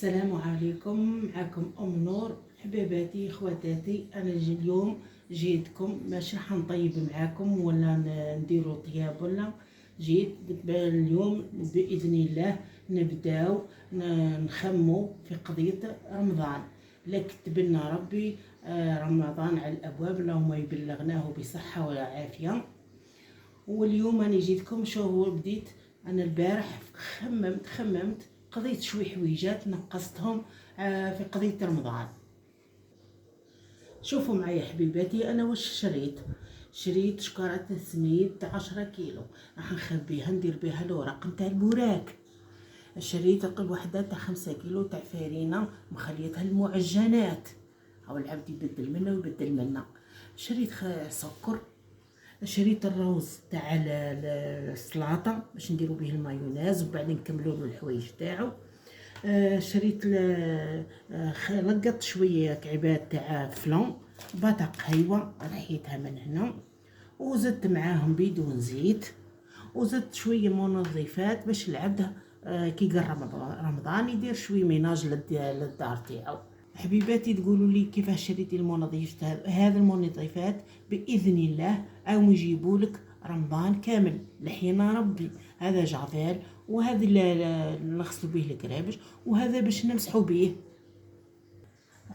السلام عليكم. معكم ام نور. حبيباتي خواتاتي، انا اليوم جيتكم باش حنطيب معاكم ولا نديرو طياب ولا جيت اليوم باذن الله نبداو نخمو في قضيه رمضان. لا كتب لنا ربي رمضان على الابواب، اللهم يبلغناه بصحه وعافيه. واليوم انا جيتكم شو بديت. انا البارح خممت قضيت شوي حويجات نقصتهم في قضية رمضان. شوفوا معايا حبيباتي، انا واش شريت شكارة سميد 10 كيلو، راح نخبيها ندير بها الورق نتاع البوراك. شريت قل وحدة تاع 5 كيلو تاع فرينة مخليتها المعجنات، او العبد يبدل منا ويبدل منا. شريت سكر، شريت الروز تاع السلطه باش نديرو به المايونيز وبعدين نكملوا له الحوايج تاعو. شريت لقطت شويه كعبات تاع فلان باطا قهيوه رحيتها من هنا، وزدت معاهم بدون زيت، وزدت شويه منظفات باش العبد كي قرب رمضان يدير شويه ميناج للدار تاعو. حبيباتي تقولوا لي كيفاش شريتي المنظفات؟ هذا المنظفات باذن الله او يجيبوا لك رمضان كامل لحينا ربي. هذا جافيل، وهذا اللي نغسلوا به الكرابش، وهذا باش نمسحوا به.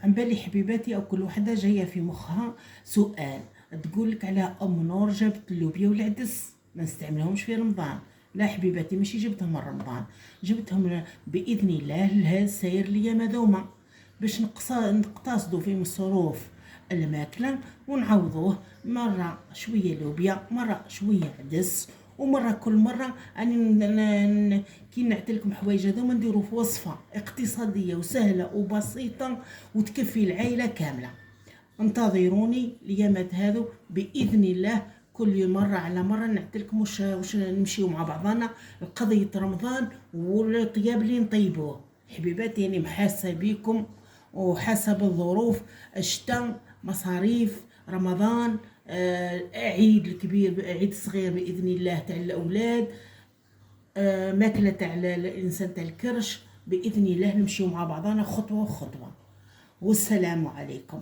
عن بالي حبيباتي او كل وحده جايه في مخها سؤال، تقول لك على ام نور جابت اللوبيا والعدس ما نستعملهمش في رمضان. لا حبيباتي، ماشي جبتهم من رمضان، جبتهم باذن الله لها السير ليا مذومه باش نقتصدوا في مصروف الماكله، ونعوضوه مره شويه لوبيا مره شويه عدس، ومره كل مره اني كي نعطيلكم حوايج هذوما نديرو في وصفه اقتصاديه وسهله وبسيطه وتكفي العائله كامله. انتظروني اليامات هذو باذن الله، كل مره على مره نعطيلكم واش نمشيو مع بعضنا لقضيه رمضان والطياب اللي نطيبوه. حبيباتي يعني محاسه بيكم وحسب الظروف، الشتاء، مصاريف رمضان، عيد الكبير عيد الصغير باذن الله تاع الاولاد، ماكله تاع الانسان تاع الكرش. باذن الله نمشيو مع بعضنا خطوه خطوه. والسلام عليكم.